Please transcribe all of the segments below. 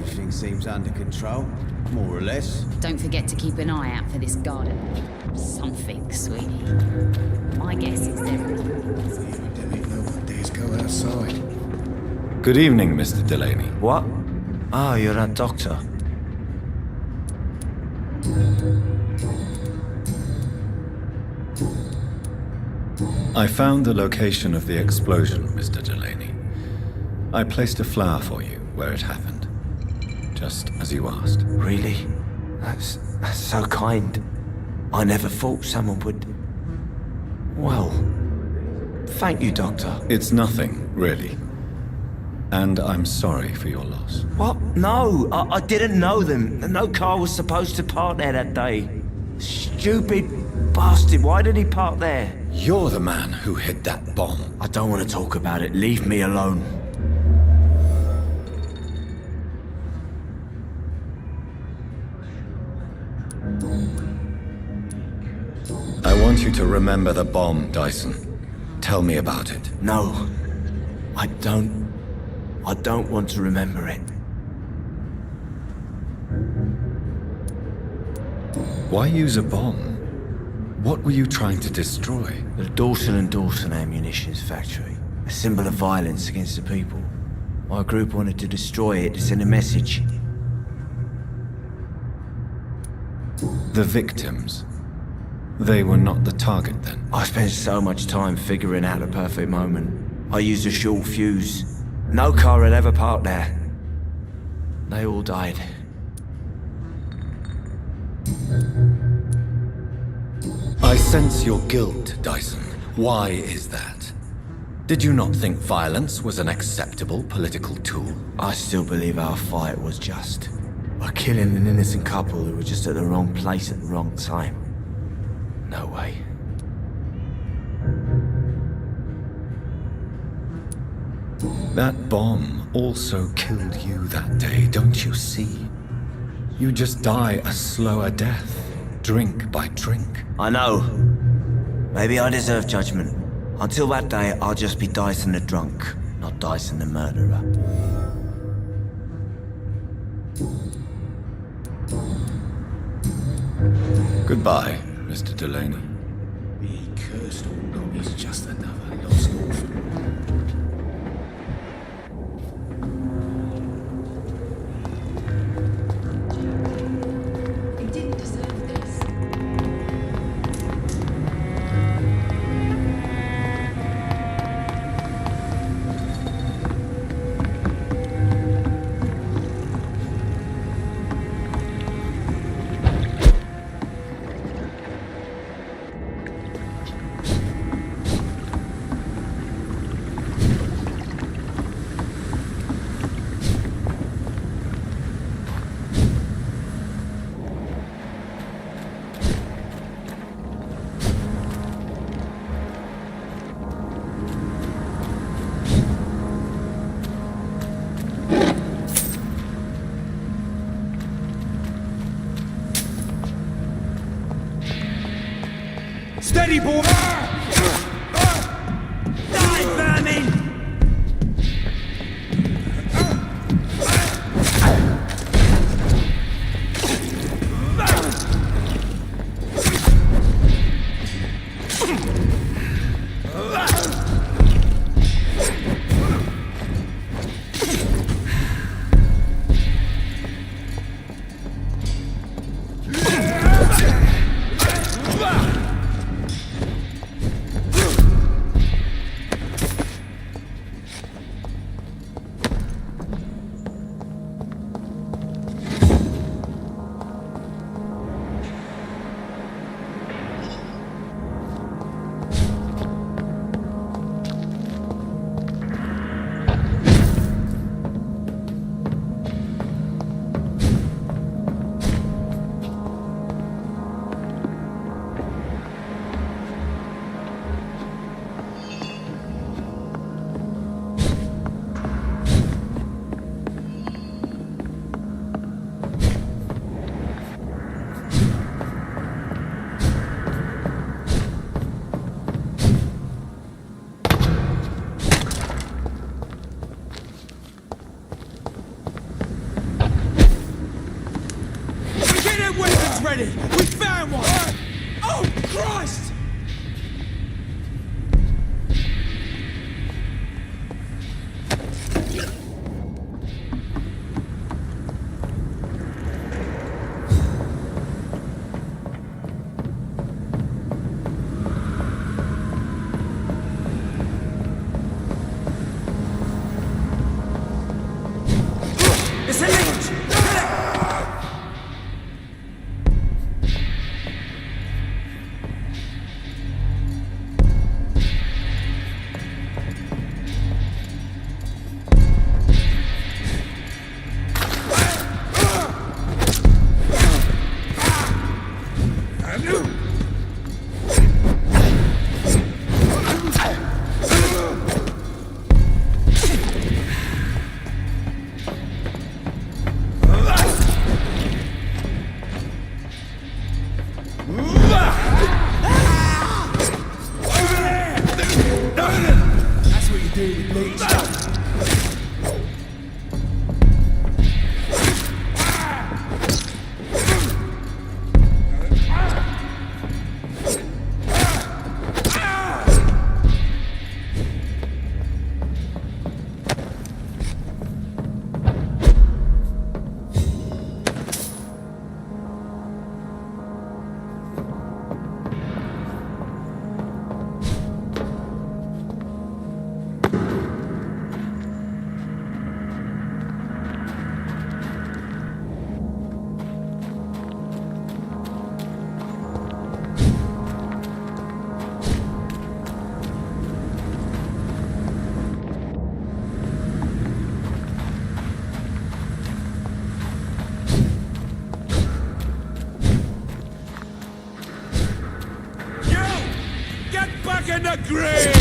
Everything seems under control, more or less. Don't forget to keep an eye out for this garden. Something, sweetie. My guess is there. Go outside. Good evening, Mr. Delaney. What? Oh, you're that doctor. I found the location of the explosion, Mr. Delaney. I placed a flower for you where it happened, just as you asked. Really? That's so kind. I never thought someone would... Well, thank you, Doctor. It's nothing, really. And I'm sorry for your loss. What? No, I didn't know them. No car was supposed to park there that day. Stupid bastard, why did he park there? You're the man who hid that bomb. I don't want to talk about it. Leave me alone. I want you to remember the bomb, Dyson. Tell me about it. No, I don't want to remember it. Why use a bomb? What were you trying to destroy? The Dawson & Dawson ammunitions factory. A symbol of violence against the people. My group wanted to destroy it to send a message. The victims. They were not the target then. I spent so much time figuring out the perfect moment. I used a short fuse. No car had ever parked there. They all died. I sense your guilt, Dyson. Why is that? Did you not think violence was an acceptable political tool? I still believe our fight was just. By killing an innocent couple who were just at the wrong place at the wrong time. No way. That bomb also killed you that day, don't you see? You just die a slower death, drink by drink. I know. Maybe I deserve judgment. Until that day, I'll just be Dyson the drunk, not Dyson the murderer. Goodbye, Mr. Delaney. He cursed or not, he's just another lost orphan. They didn't deserve this. Steady, boy! Die, vermin! ready! We found one! Oh, Christ! It's a leech! That's what you do with leech. Get back in the grave!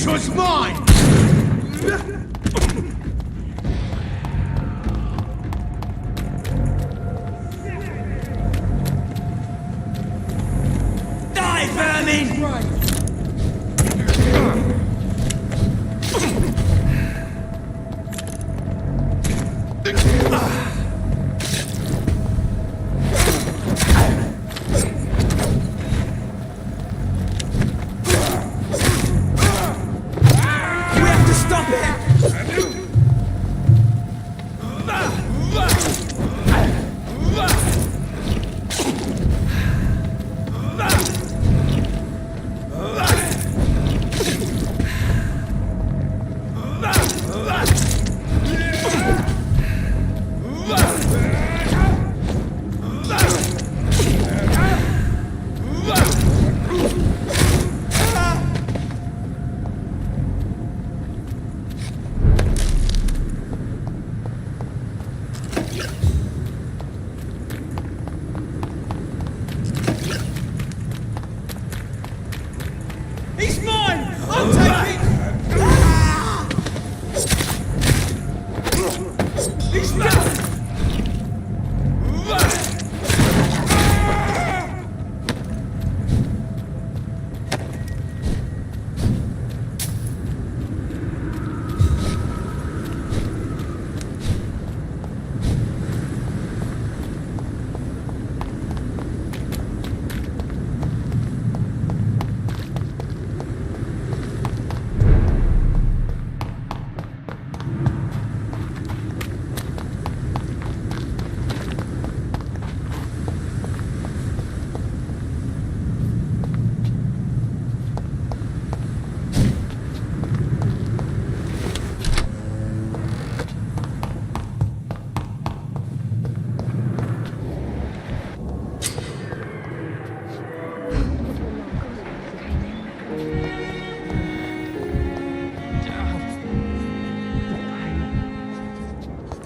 This was mine! Die, vermin! Right. We have to stop it! He's mine! I'll take it! He's done!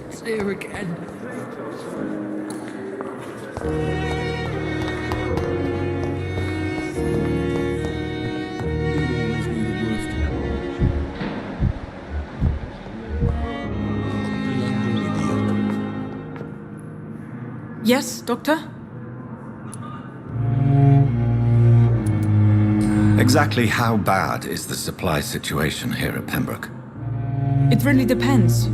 It's here again. Yes, Doctor? Exactly how bad is the supply situation here at Pembroke? It really depends.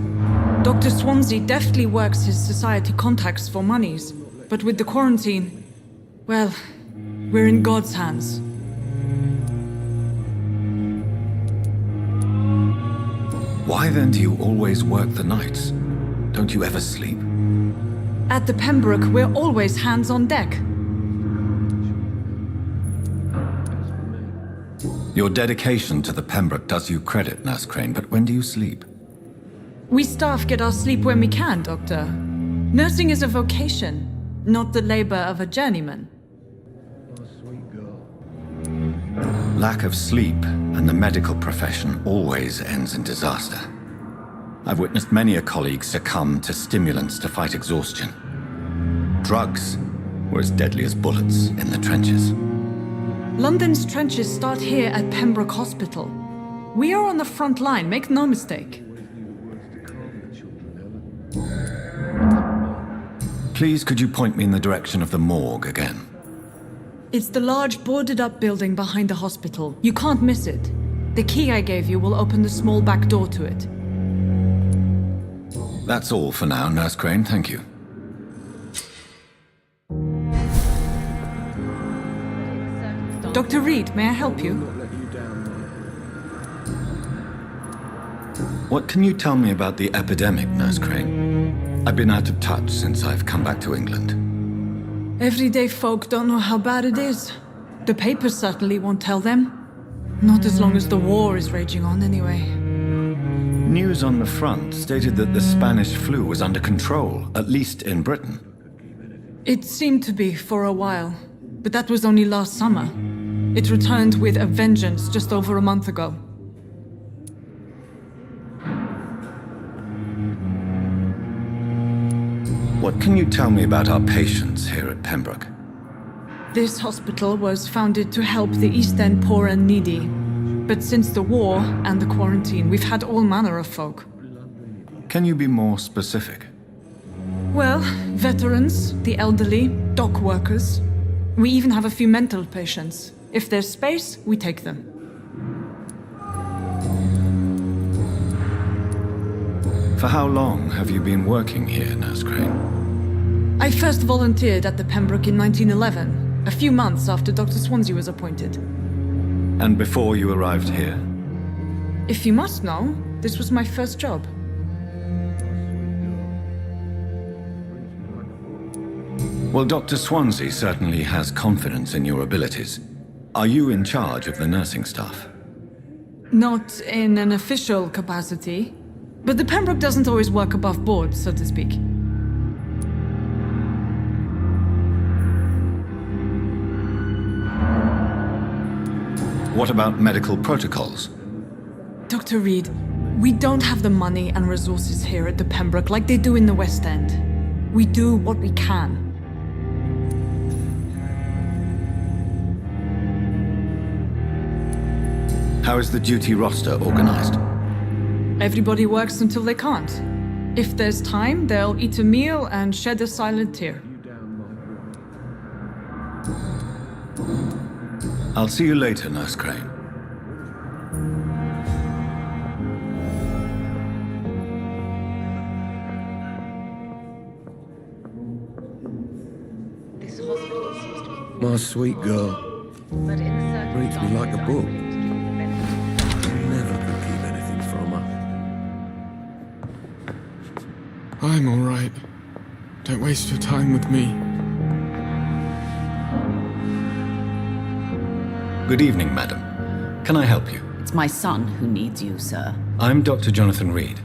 Dr. Swansea deftly works his society contacts for monies, but with the quarantine, well, we're in God's hands. Why then do you always work the nights? Don't you ever sleep? At the Pembroke, we're always hands on deck. Your dedication to the Pembroke does you credit, Nurse Crane, but when do you sleep? We staff get our sleep when we can, Doctor. Nursing is a vocation, not the labor of a journeyman. Lack of sleep and the medical profession always ends in disaster. I've witnessed many a colleague succumb to stimulants to fight exhaustion. Drugs were as deadly as bullets in the trenches. London's trenches start here at Pembroke Hospital. We are on the front line, make no mistake. Please, could you point me in the direction of the morgue again? It's the large boarded-up building behind the hospital. You can't miss it. The key I gave you will open the small back door to it. That's all for now, Nurse Crane, thank you. Dr. Reed, may I help you? What can you tell me about the epidemic, Nurse Crane? I've been out of touch since I've come back to England. Everyday folk don't know how bad it is. The papers certainly won't tell them. Not as long as the war is raging on, anyway. News on the front stated that the Spanish flu was under control, at least in Britain. It seemed to be for a while, but that was only last summer. It returned with a vengeance just over a month ago. What can you tell me about our patients here at Pembroke? This hospital was founded to help the East End poor and needy. But since the war and the quarantine, we've had all manner of folk. Can you be more specific? Well, veterans, the elderly, dock workers. We even have a few mental patients. If there's space, we take them. For how long have you been working here, Nurse Crane? I first volunteered at the Pembroke in 1911, a few months after Dr. Swansea was appointed. And before you arrived here? If you must know, this was my first job. Well, Dr. Swansea certainly has confidence in your abilities. Are you in charge of the nursing staff? Not in an official capacity, but the Pembroke doesn't always work above board, so to speak. What about medical protocols? Dr. Reed, we don't have the money and resources here at the Pembroke like they do in the West End. We do what we can. How is the duty roster organized? Everybody works until they can't. If there's time, they'll eat a meal and shed a silent tear. I'll see you later, Nurse Crane. This hospital seems to be... My sweet girl. But in the Reads me like a book. circumstances- Never could keep anything from her. I'm alright. Don't waste your time with me. Good evening, madam. Can I help you? It's my son who needs you, sir. I'm Dr. Jonathan Reed.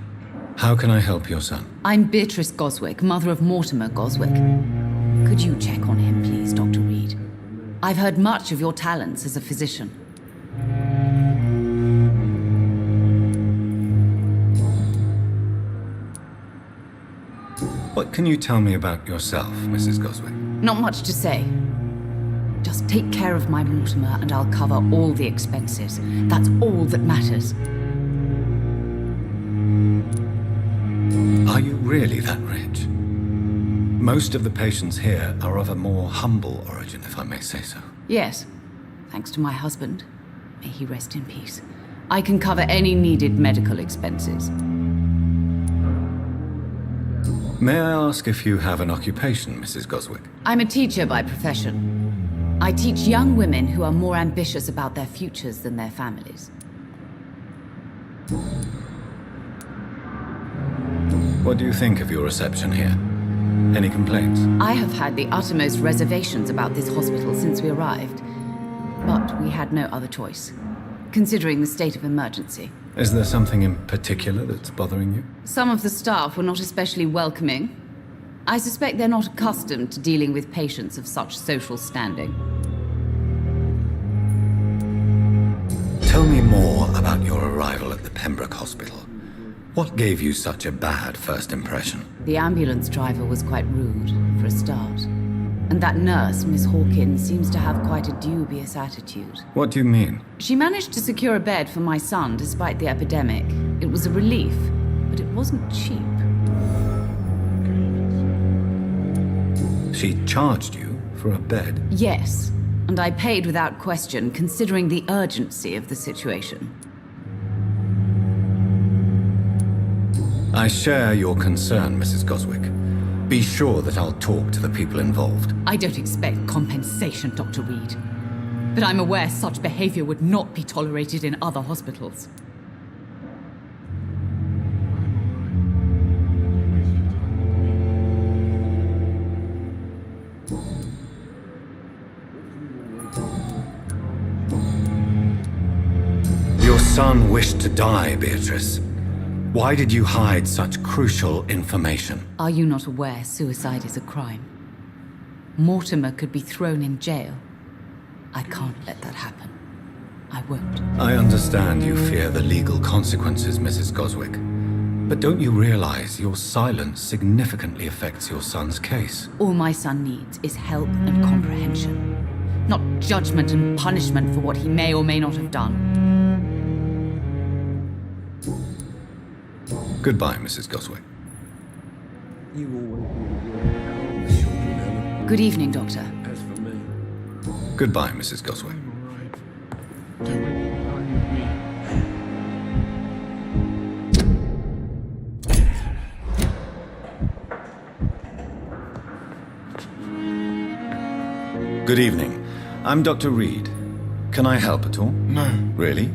How can I help your son? I'm Beatrice Goswick, mother of Mortimer Goswick. Could you check on him, please, Dr. Reed? I've heard much of your talents as a physician. What can you tell me about yourself, Mrs. Goswick? Not much to say. Just take care of my Mortimer and I'll cover all the expenses. That's all that matters. Are you really that rich? Most of the patients here are of a more humble origin, if I may say so. Yes, thanks to my husband. May he rest in peace. I can cover any needed medical expenses. May I ask if you have an occupation, Mrs. Goswick? I'm a teacher by profession. I teach young women who are more ambitious about their futures than their families. What do you think of your reception here? Any complaints? I have had the uttermost reservations about this hospital since we arrived. But we had no other choice, considering the state of emergency. Is there something in particular that's bothering you? Some of the staff were not especially welcoming. I suspect they're not accustomed to dealing with patients of such social standing. Tell me more about your arrival at the Pembroke Hospital. What gave you such a bad first impression? The ambulance driver was quite rude, for a start. And that nurse, Miss Hawkins, seems to have quite a dubious attitude. What do you mean? She managed to secure a bed for my son despite the epidemic. It was a relief, but it wasn't cheap. She charged you for a bed? Yes, and I paid without question, considering the urgency of the situation. I share your concern, Mrs. Goswick. Be sure that I'll talk to the people involved. I don't expect compensation, Dr. Reed. But I'm aware such behavior would not be tolerated in other hospitals. Your son wished to die, Beatrice. Why did you hide such crucial information? Are you not aware suicide is a crime? Mortimer could be thrown in jail. I can't let that happen. I won't. I understand you fear the legal consequences, Mrs. Goswick. But don't you realize your silence significantly affects your son's case? All my son needs is help and comprehension, not judgment and punishment for what he may or may not have done. Goodbye, Mrs. Goswick. You always knew the word to calm the children, Ellen. Good evening, Doctor. As for me, Goodbye, Mrs. Goswick. I'm alright. Don't waste your time with me. Good evening. I'm Dr. Reed. Can I help at all? No, Really?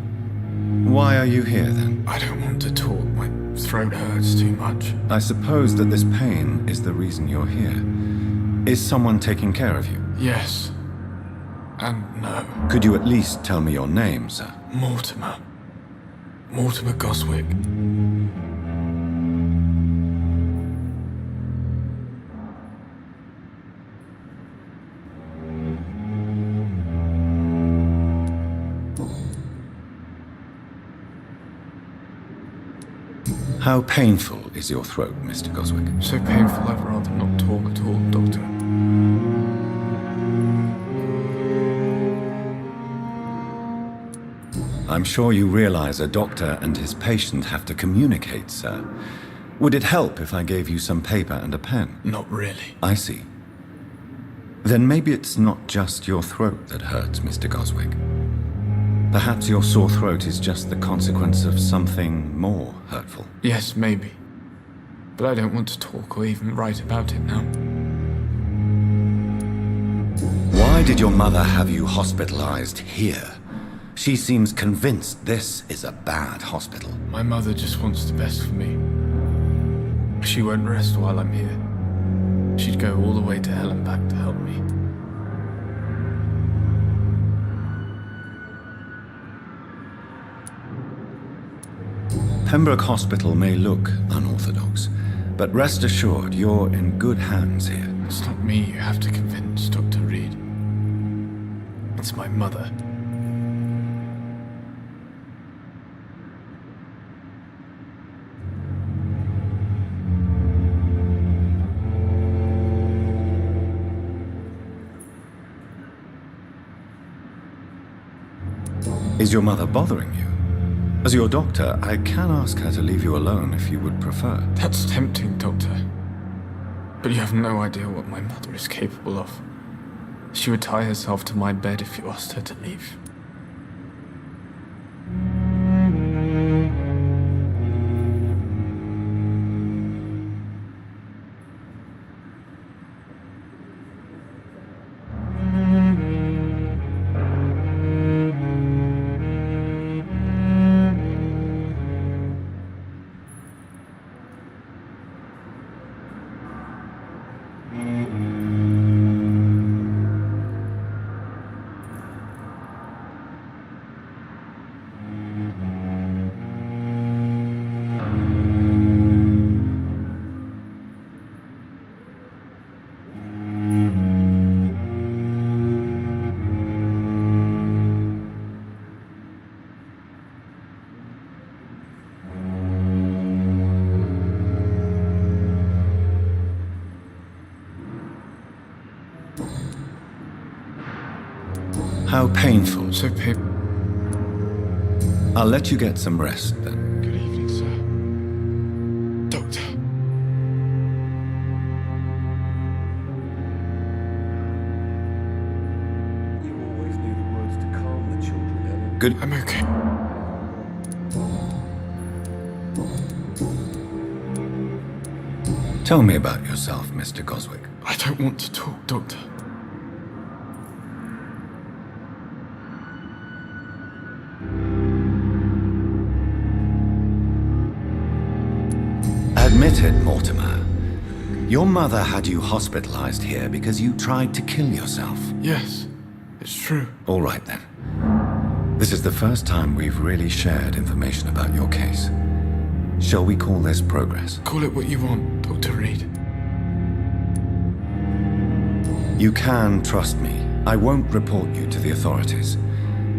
Why are you here then? I don't want to talk. My throat hurts too much. I suppose that this pain is the reason you're here. Is someone taking care of you? Yes. And no. Could you at least tell me your name, sir? Mortimer. Mortimer Goswick. How painful is your throat, Mr. Goswick? So painful I'd rather not talk at all, Doctor. I'm sure you realize a doctor and his patient have to communicate, sir. Would it help if I gave you some paper and a pen? Not really. I see. Then maybe it's not just your throat that hurts, Mr. Goswick. Perhaps your sore throat is just the consequence of something more hurtful. Yes, maybe. But I don't want to talk or even write about it now. Why did your mother have you hospitalized here? She seems convinced this is a bad hospital. My mother just wants the best for me. She won't rest while I'm here. She'd go all the way to hell and back to help me. Pembroke Hospital may look unorthodox, but rest assured you're in good hands here. It's not me you have to convince, Dr. Reed. It's my mother. Is your mother bothering you? As your doctor, I can ask her to leave you alone if you would prefer. That's tempting, Doctor. But you have no idea what my mother is capable of. She would tie herself to my bed if you asked her to leave. How painful. So painful. I'll let you get some rest then. Good evening, sir. Doctor. you always knew the words to calm the children, Ellen. Good. I'm okay. Tell me about yourself, Mr. Goswick. I don't want to talk, Doctor. Admit it, Mortimer. Your mother had you hospitalized here because you tried to kill yourself. Yes, it's true. All right then. This is the first time we've really shared information about your case. Shall we call this progress? Call it what you want, Dr. Reed. You can trust me. I won't report you to the authorities.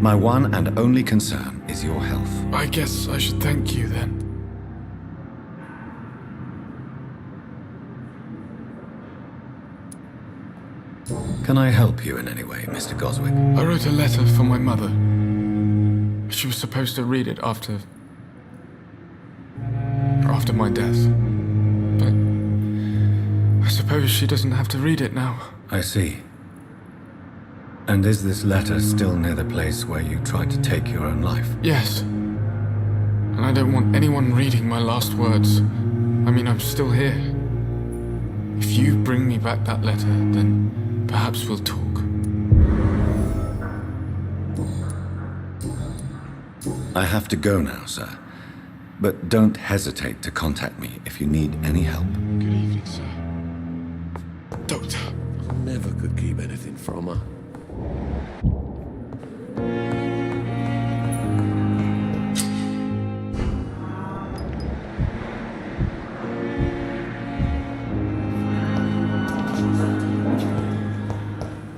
My one and only concern is your health. I guess I should thank you then. Can I help you in any way, Mr. Goswick? I wrote a letter for my mother. She was supposed to read it after after my death. But I suppose she doesn't have to read it now. I see. And is this letter still near the place where you tried to take your own life? Yes. And I don't want anyone reading my last words. I mean, I'm still here. If you bring me back that letter, then perhaps we'll talk. I have to go now, sir. But don't hesitate to contact me if you need any help. Good evening, sir. Doctor. I never could keep anything from her.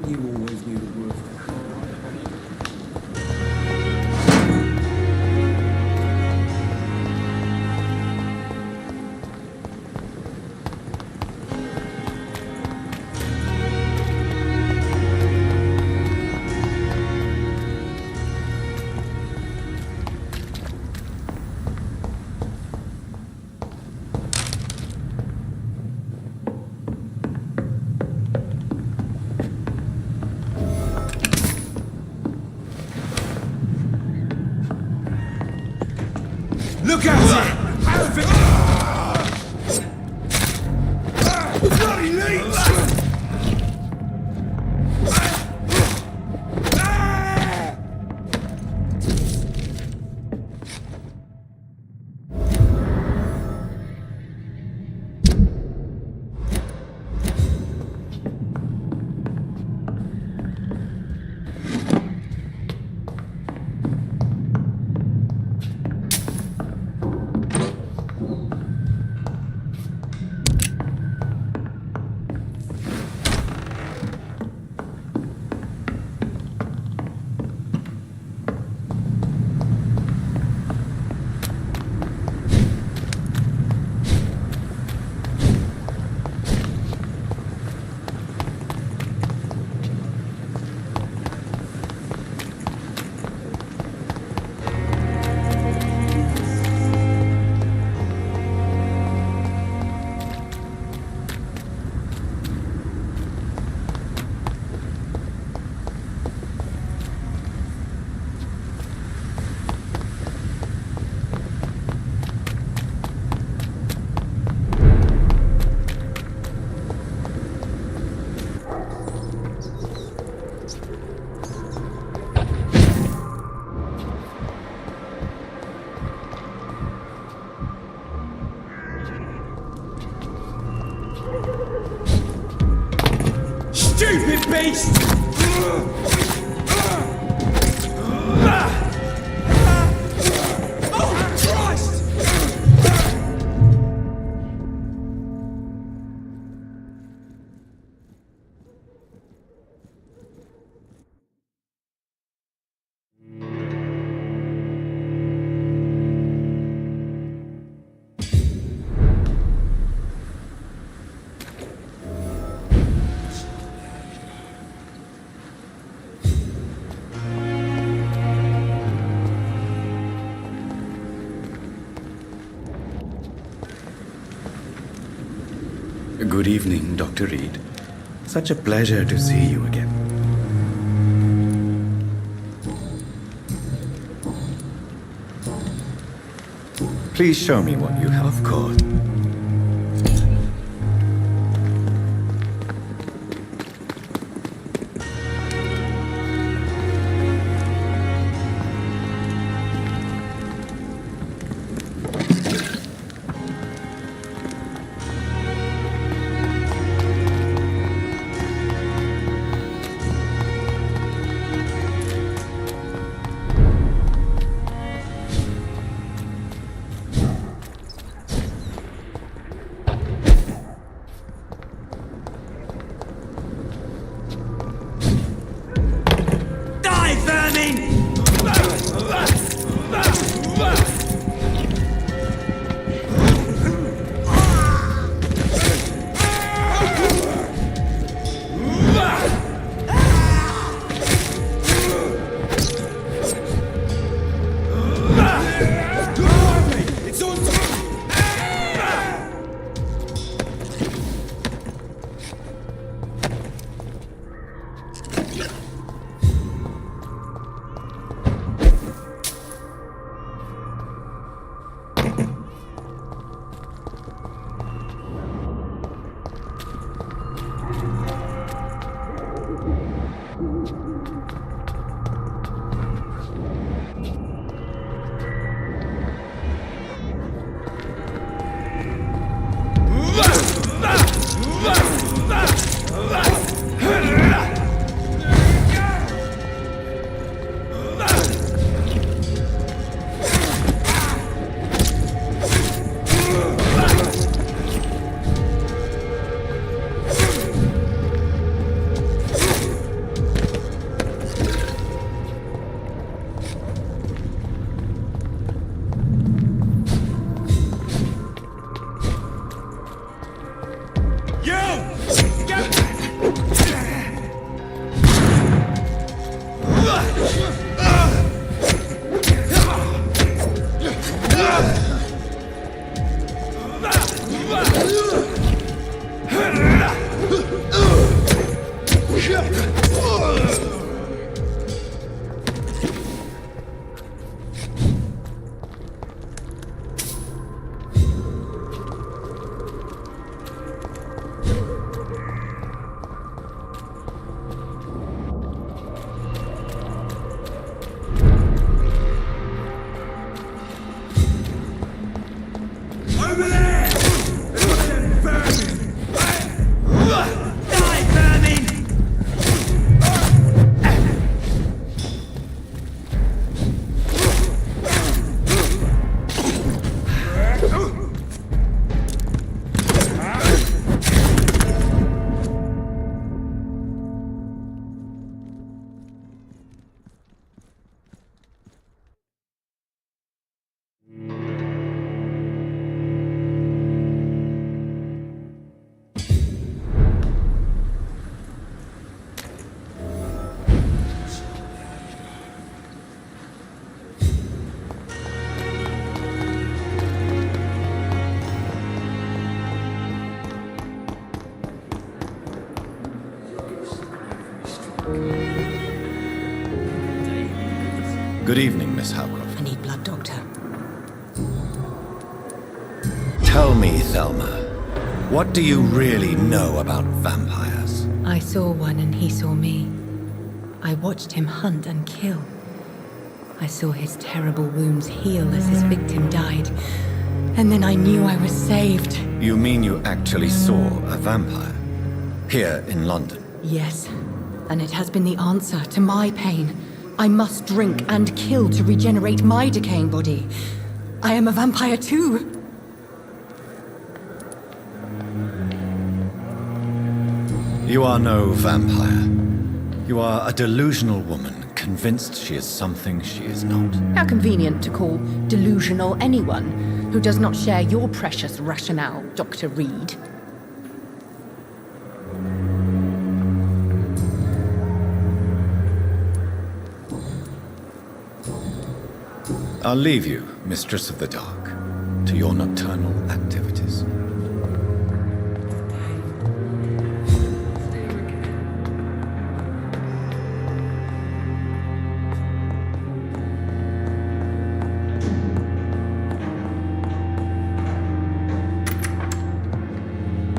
You always knew the worst. Look out! Bloody leech! Stupid beast! Oh, Christ! Good evening, Dr. Reed. Such a pleasure to see you again. Please show me what you have. Of course. Over there! Die, vermin! Good evening, Miss Howcroft. I need blood, Doctor. Tell me, Thelma, what do you really know about vampires? I saw one and he saw me. I watched him hunt and kill. I saw his terrible wounds heal as his victim died. And then I knew I was saved. You mean you actually saw a vampire? Here in London? Yes. And it has been the answer to my pain. I must drink and kill to regenerate my decaying body. I am a vampire too. You are no vampire. You are a delusional woman, convinced she is something she is not. How convenient to call delusional anyone who does not share your precious rationale, Dr. Reed. I'll leave you, Mistress of the Dark, to your nocturnal activities.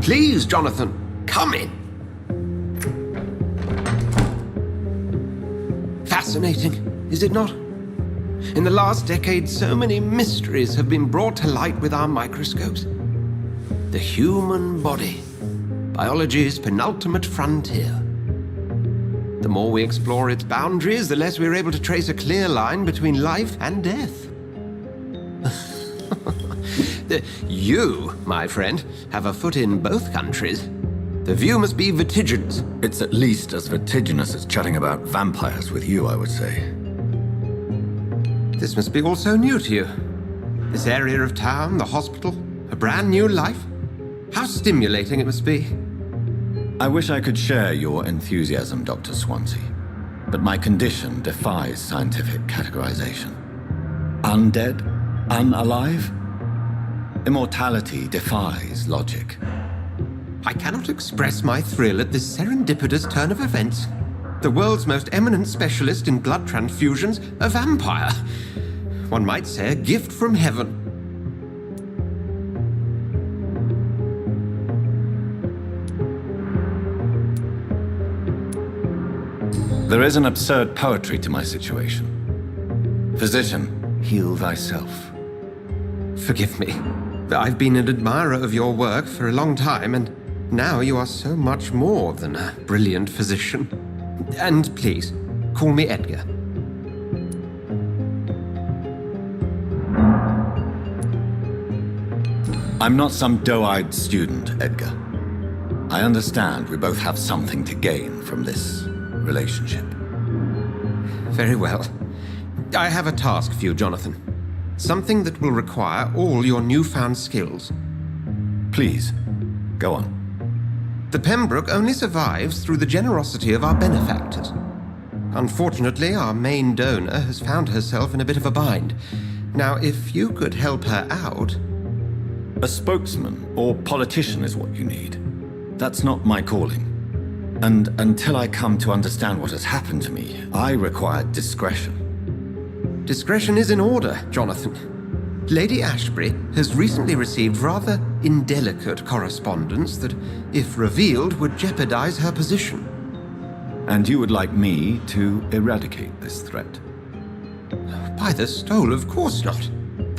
Please, Jonathan, come in. Fascinating, is it not? In the last decade, so many mysteries have been brought to light with our microscopes. The human body, biology's penultimate frontier. The more we explore its boundaries, the less we're able to trace a clear line between life and death. You, my friend, have a foot in both countries. The view must be vertiginous. It's at least as vertiginous as chatting about vampires with you, I would say. This must be all so new to you. This area of town, the hospital, a brand new life. How stimulating it must be. I wish I could share your enthusiasm, Dr. Swansea, but my condition defies scientific categorization. Undead? Unalive? Immortality defies logic. I cannot express my thrill at this serendipitous turn of events. The world's most eminent specialist in blood transfusions, a vampire. One might say a gift from heaven. There is an absurd poetry to my situation. Physician, heal thyself. Forgive me. I've been an admirer of your work for a long time, and now you are so much more than a brilliant physician. And please, call me Edgar. I'm not some doe-eyed student, Edgar. I understand we both have something to gain from this relationship. Very well. I have a task for you, Jonathan. Something that will require all your newfound skills. Please, go on. The Pembroke only survives through the generosity of our benefactors. Unfortunately, our main donor has found herself in a bit of a bind. Now, if you could help her out... A spokesman or politician is what you need. That's not my calling. And until I come to understand what has happened to me, I require discretion. Discretion is in order, Jonathan. Lady Ashbury has recently received rather indelicate correspondence that, if revealed, would jeopardize her position. And you would like me to eradicate this threat? By the stole, of course not.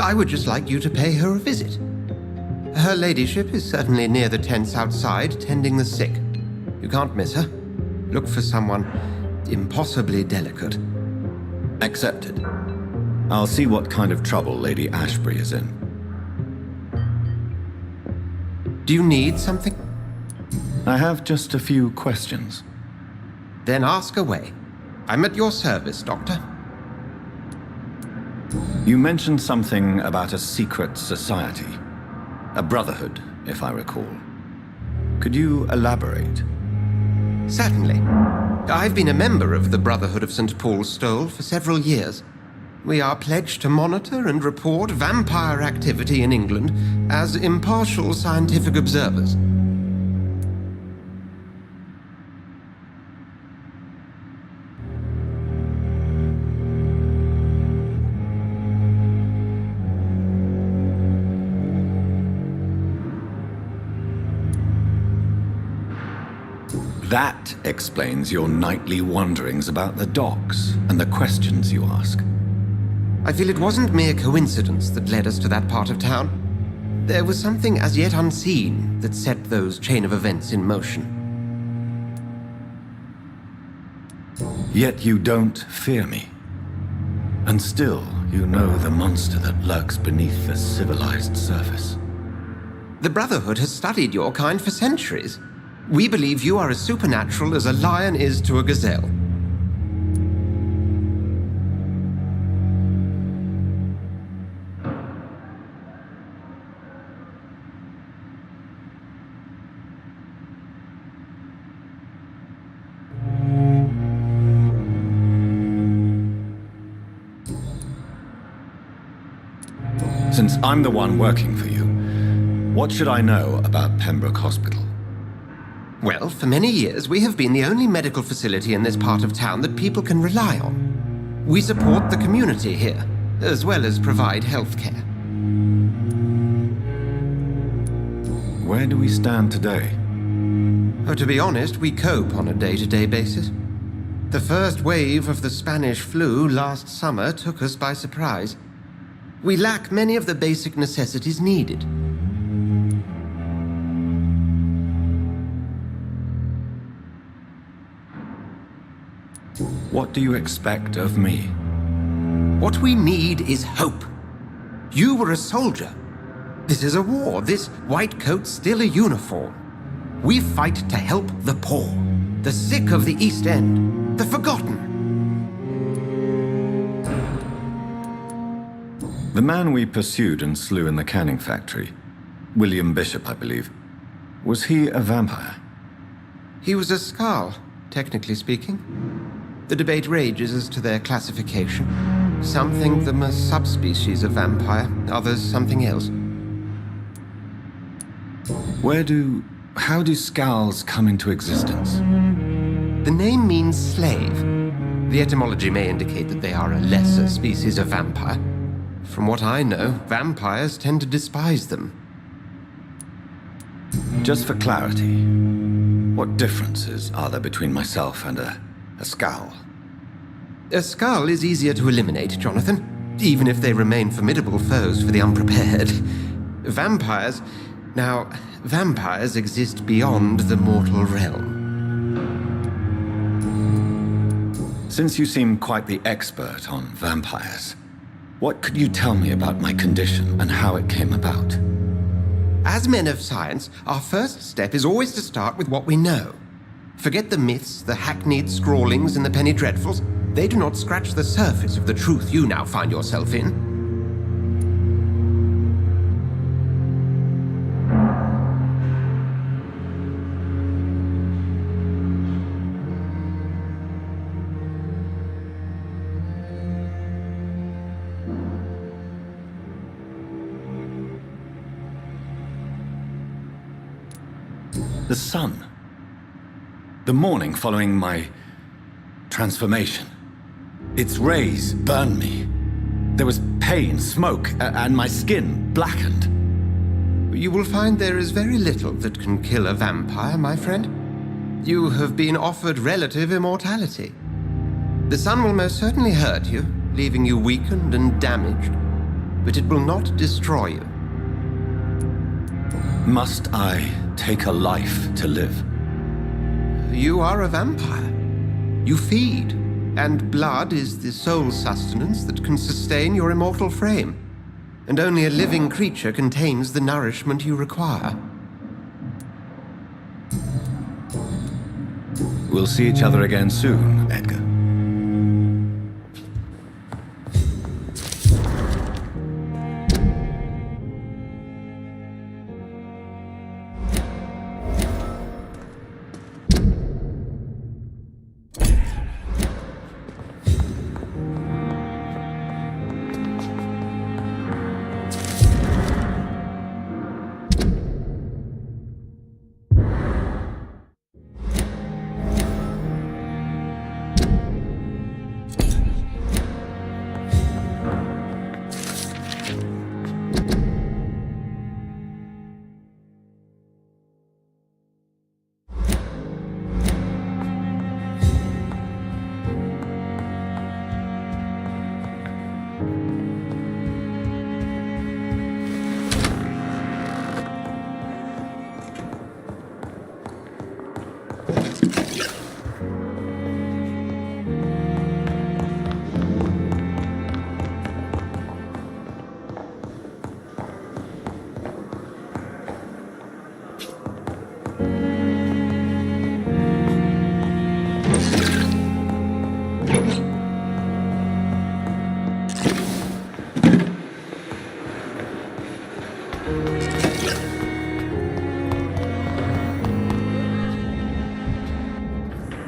I would just like you to pay her a visit. Her ladyship is certainly near the tents outside, tending the sick. You can't miss her. Look for someone impossibly delicate. Accepted. I'll see what kind of trouble Lady Ashbury is in. Do you need something? I have just a few questions. Then ask away. I'm at your service, Doctor. You mentioned something about a secret society. A brotherhood, if I recall. Could you elaborate? Certainly. I've been a member of the Brotherhood of St. Paul's Stole for several years. We are pledged to monitor and report vampire activity in England as impartial scientific observers. That explains your nightly wanderings about the docks and the questions you ask. I feel it wasn't mere coincidence that led us to that part of town. There was something as yet unseen that set those chain of events in motion. Yet you don't fear me. And still, you know the monster that lurks beneath the civilized surface. The Brotherhood has studied your kind for centuries. We believe you are as supernatural as a lion is to a gazelle. Since I'm the one working for you, what should I know about Pembroke Hospital? Well, for many years, we have been the only medical facility in this part of town that people can rely on. We support the community here, as well as provide health care. Where do we stand today? Oh, to be honest, we cope on a day-to-day basis. The first wave of the Spanish flu last summer took us by surprise. We lack many of the basic necessities needed. What do you expect of me? What we need is hope. You were a soldier. This is a war. This white coat's still a uniform. We fight to help the poor, the sick of the East End, the forgotten. The man we pursued and slew in the canning factory, William Bishop, I believe, was he a vampire? He was a Skald, technically speaking. The debate rages as to their classification. Some think them a subspecies of vampire, others something else. How do Skalds come into existence? The name means slave. The etymology may indicate that they are a lesser species of vampire. From what I know, vampires tend to despise them. Just for clarity, what differences are there between myself and a Skald? A Skald is easier to eliminate, Jonathan, even if they remain formidable foes for the unprepared. Vampires exist beyond the mortal realm. Since you seem quite the expert on vampires, what could you tell me about my condition and how it came about? As men of science, our first step is always to start with what we know. Forget the myths, the hackneyed scrawlings, and the penny dreadfuls. They do not scratch the surface of the truth you now find yourself in. The sun. The morning following my transformation. Its rays burned me. There was pain, smoke, and my skin blackened. You will find there is very little that can kill a vampire, my friend. You have been offered relative immortality. The sun will most certainly hurt you, leaving you weakened and damaged, but it will not destroy you. Must I take a life to live? You are a vampire. You feed, and blood is the sole sustenance that can sustain your immortal frame. And only a living creature contains the nourishment you require. We'll see each other again soon, Edgar.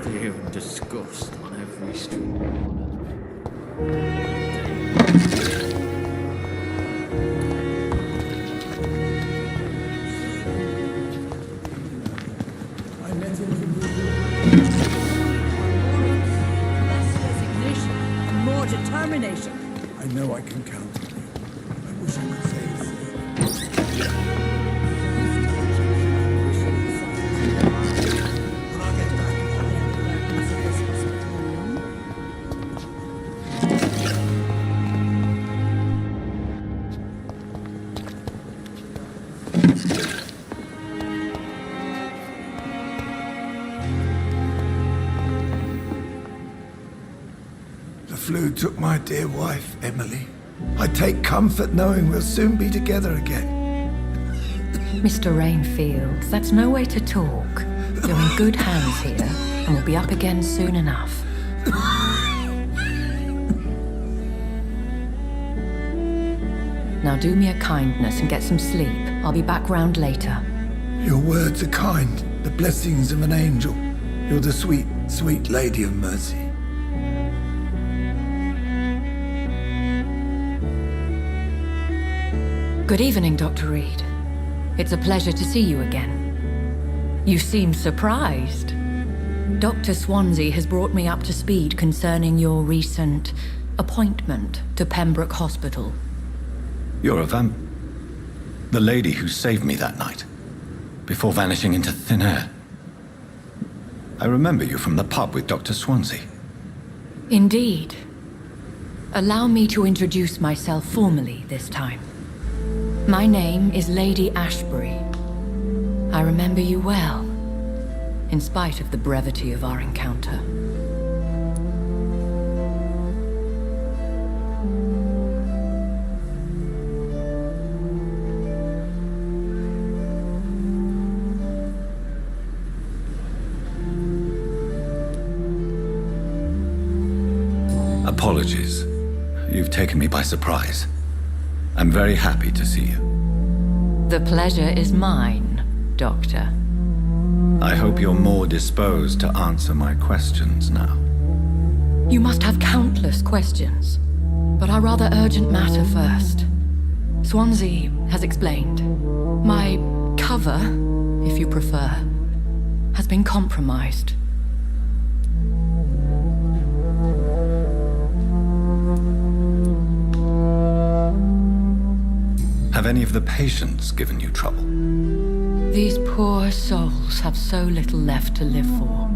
Fear and disgust on every street. I met him Less resignation and more determination. I know I can count on you. I wish I could say the same. When I get back, the flu took my dear wife, Emily. I take comfort knowing we'll soon be together again. Mr. Rainfield, that's no way to talk. You're in good hands here, and we'll be up again soon enough. Now do me a kindness and get some sleep. I'll be back round later. Your words are kind, the blessings of an angel. You're the sweet, sweet Lady of Mercy. Good evening, Dr. Reed. It's a pleasure to see you again. You seem surprised. Dr. Swansea has brought me up to speed concerning your recent appointment to Pembroke Hospital. You're a the lady who saved me that night, before vanishing into thin air. I remember you from the pub with Dr. Swansea. Indeed. Allow me to introduce myself formally this time. My name is Lady Ashbury. I remember you well, in spite of the brevity of our encounter. Apologies. You've taken me by surprise. I'm very happy to see you. The pleasure is mine, Doctor. I hope you're more disposed to answer my questions now. You must have countless questions, but our rather urgent matter first. Swansea has explained. My cover, if you prefer, has been compromised. Have any of the patients given you trouble? These poor souls have so little left to live for.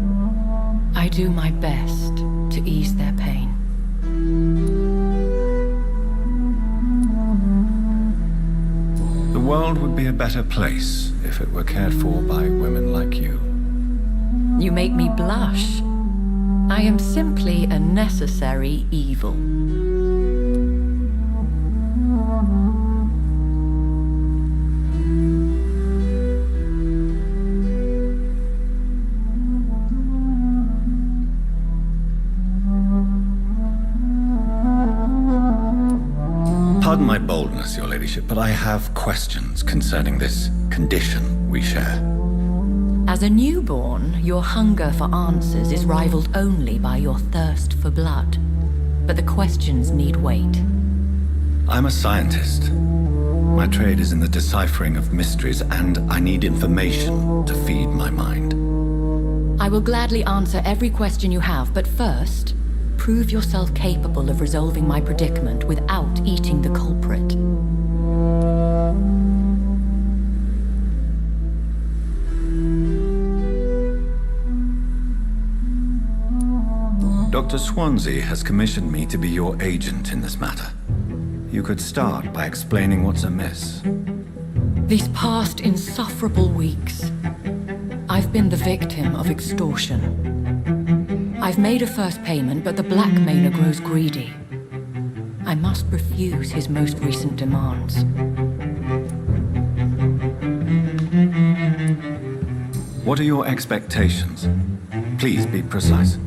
I do my best to ease their pain. The world would be a better place if it were cared for by women like you. You make me blush. I am simply a necessary evil. Pardon my boldness, your ladyship, but I have questions concerning this condition we share. As a newborn, your hunger for answers is rivaled only by your thirst for blood. But the questions need wait. I'm a scientist. My trade is in the deciphering of mysteries, and I need information to feed my mind. I will gladly answer every question you have, but first, prove yourself capable of resolving my predicament without eating the culprit. Dr. Swansea has commissioned me to be your agent in this matter. You could start by explaining what's amiss. These past insufferable weeks, I've been the victim of extortion. I've made a first payment, but the blackmailer grows greedy. I must refuse his most recent demands. What are your expectations? Please be precise.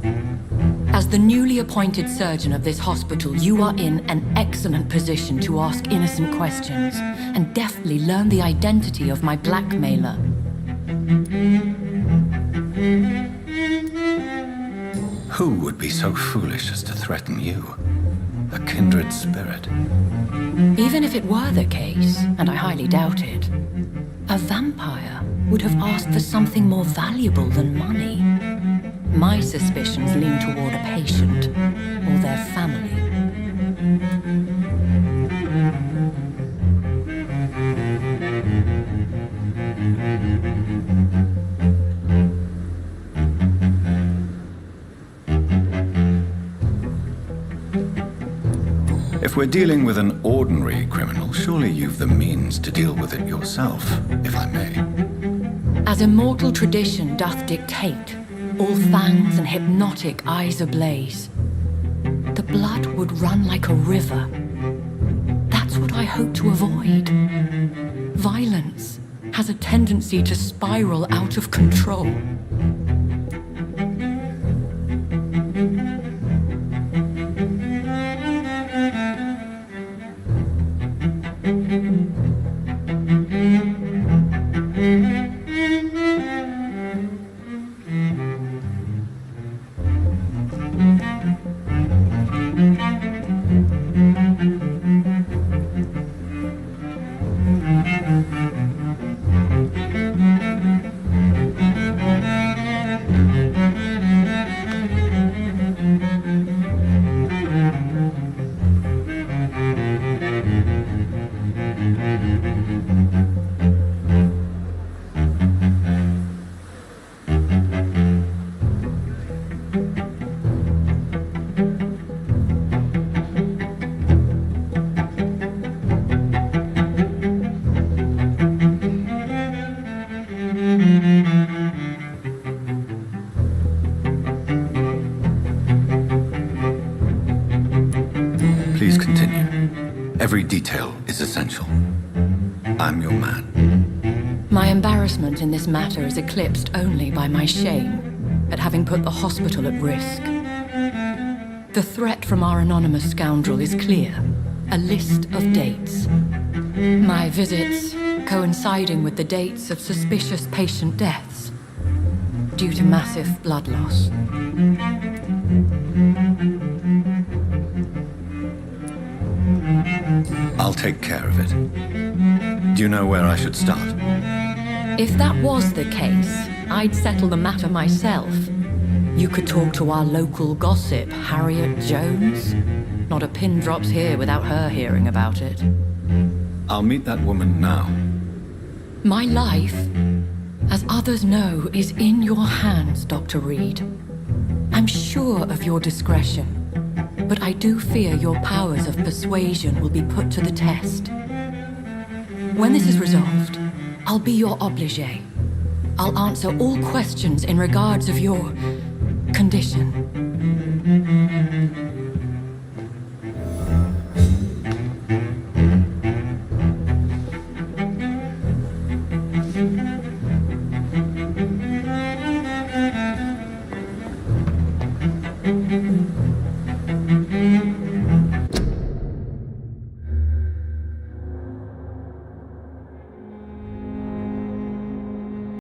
As the newly appointed surgeon of this hospital, you are in an excellent position to ask innocent questions and deftly learn the identity of my blackmailer. Who would be so foolish as to threaten you? A kindred spirit. Even if it were the case, and I highly doubt it, a vampire would have asked for something more valuable than money. My suspicions lean toward a patient or their family. If we're dealing with an ordinary criminal, surely you've the means to deal with it yourself, if I may. As immortal tradition doth dictate, all fangs and hypnotic eyes ablaze, the blood would run like a river. That's what I hope to avoid. Violence has a tendency to spiral out of control. Please continue. Every detail is essential. I'm your man. My embarrassment in this matter is eclipsed only by my shame at having put the hospital at risk. The threat from our anonymous scoundrel is clear. A list of dates. My visits coinciding with the dates of suspicious patient deaths due to massive blood loss. I'll take care of it. Do you know where I should start? If that was the case, I'd settle the matter myself. You could talk to our local gossip, Harriet Jones. Not a pin drops here without her hearing about it. I'll meet that woman now. My life, as others know, is in your hands, Dr. Reed. I'm sure of your discretion, but I do fear your powers of persuasion will be put to the test. When this is resolved, I'll be your obligé. I'll answer all questions in regards of your condition.